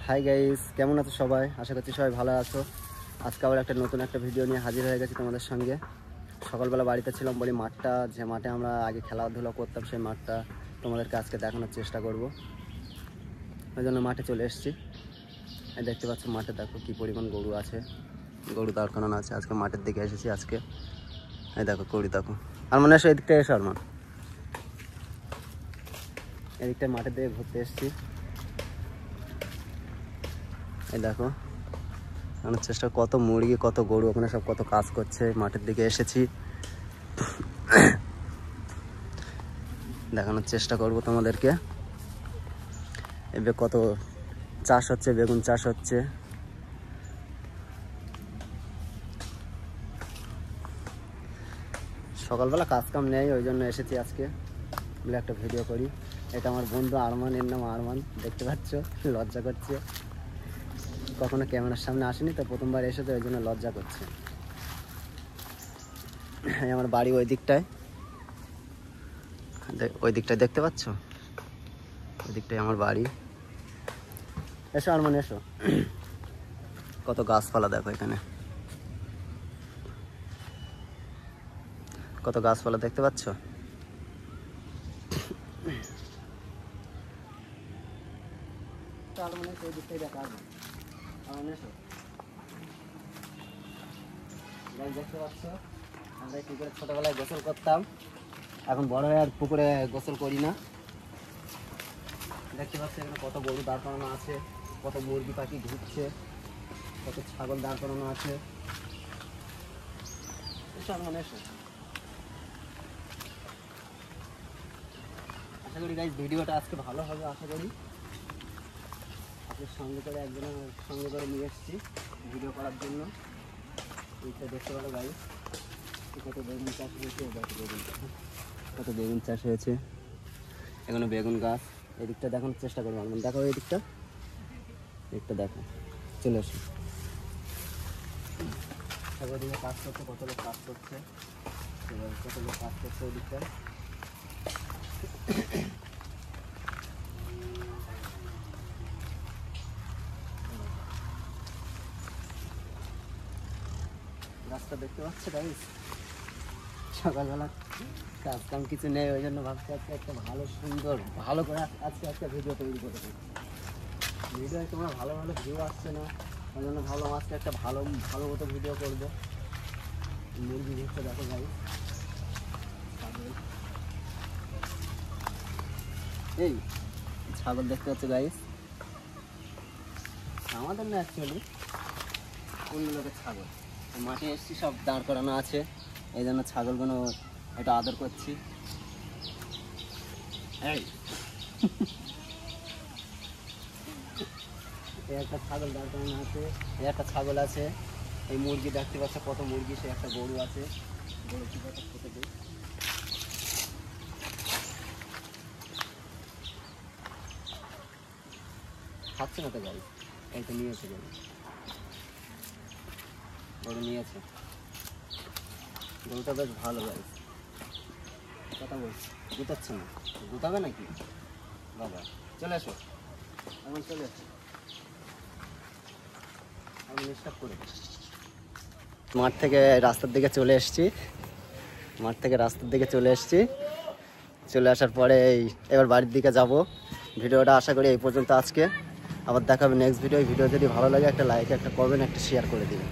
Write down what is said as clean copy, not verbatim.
Hi guys, কেমন আছো সবাই? আশা করছি সবাই ভালো আছো। আজকে আবার একটা নতুন ভিডিও নিয়ে হাজির হয়ে গেছি তোমাদের সঙ্গে। সকালবেলা বাড়িতে ছিলাম বলি মাঠটা, যে মাঠে আমরা আগে খেলাধুলা করতাম, সেই মাঠটা তোমাদেরকে আজকে দেখানোর চেষ্টা করব। ওই জন্য মাঠে চলে এসেছি। দেখতে পাচ্ছ মাঠে দেখো কি পরিমাণ গরু আছে, গরু দাঁড় করানো আছে। আজকে মাঠের দিকে এসেছি আজকে। এই দেখো গরু দেখো। আর মনে এসো, এদিকটায় এসো আরমান, এদিকটায় মাঠের দিকে ঘুরতে এসেছি। এই দেখো দেখানোর চেষ্টা, কত মুরগি কত গরু ওখানে সব কত কাজ করছে। মাঠের দিকে এসেছি, দেখানোর চেষ্টা করব তোমাদেরকে। এবার কত চাষ হচ্ছে, বেগুন চাষ হচ্ছে। সকালবেলা কাজ কাম নেই, ওই জন্য এসেছি আজকে বলে একটা ভিডিও করি। এটা আমার বন্ধু আরমান, এর নাম আরমান, দেখতে পাচ্ছ লজ্জা করছে, কখনো ক্যামেরার সামনে আসেনি তো, প্রথমবার এসেছে ওই জন্য লজ্জা করছে। আমার বাড়ি ওই দিকটায়, ওই দিকটায় দেখতে পাচ্ছ, ওই দিকটায় আমার বাড়ি। এসো আরমান এসো। কত গাছপালা দেখো এখানে, কত গাছপালা দেখতে পাচ্ছ। দেখতে পাচ্ছ আমরা পুকুরে ছোটবেলায় গোসল করতাম, এখন বড় হয়ে আর পুকুরে গোসল করি না। দেখতে পাচ্ছ এখানে কত গরু দাঁড় করানো আছে, কত মুরগি পাখি ঘুরছে, কত ছাগল দাঁড় করানো আছে। আশা করি গাইস ভিডিওটা আজকে ভালো হবে, আশা করি। আপনার সঙ্গে করে একজনের সঙ্গে করে নিয়ে এসেছি ভিডিও করার জন্য। এইটা দেখতে পারো গাইস, কত বেগুন চাষ হয়েছে, কত বেগুন চাষ হয়েছে। এখানে বেগুন গাছ, এদিকটা দেখানোর চেষ্টা করবো। দেখো এই দিকটা, এদিকটা দেখো, চলে আসো। ওইদিকে কাজ করছে, কত লোক কাজ করছে, কত লোক কাজ করছে ওই দিকটা। রাস্তা দেখতে পাচ্ছ গাইস, সকালবেলা কাজ কাম কিছু নেই, ওই জন্য ভাবছি আজকে একটা ভালো সুন্দর ভালো করে আজকে একটা ভিডিও তৈরি করে দেবো। ভিডিও তোমরা ভালো ভালো ভিউ আসছে না, ওই জন্য ভাবলাম আজকে একটা ভালো মতো ভিডিও করবো। মুরগি দেখতে দেখো গাইস, এই ছাগল দেখতে পাচ্ছ গাইস, আমাদের না অ্যাকচুয়ালি অন্য লোকের ছাগল। মাঠে এসছি, সব দাঁড় করানো আছে, এই জন্য ছাগলগুলো একটু আদর করছি। এই একটা ছাগল দাঁড় করানো আছে, এই একটা ছাগল আছে, এই মুরগি দেখতে পাচ্ছ কত মুরগি, সে একটা গরু আছে, গরু কি কথা খেতে দিই। খাচ্ছে না তো গাড়ি, এই তো নিয়েছে গরু নিয়েছে। গরুটা বেশ ভালো গাড়ি, কথা বলছি, গুতাচ্ছে না, গুতাবে নাকি বাবা? চলে আসো এখন, চলে আসো, আমি ডিস্টার্ব করে। মাঠ থেকে রাস্তার দিকে চলে এসেছি, চলে আসার পরে এবার বাড়ির দিকে যাব। ভিডিওটা আশা করি এই পর্যন্ত আজকে, আবার দেখা হবে নেক্সট ভিডিও। ভিডিও যদি ভালো লাগে একটা লাইক, একটা কমেন্ট, একটা শেয়ার করে দিবেন।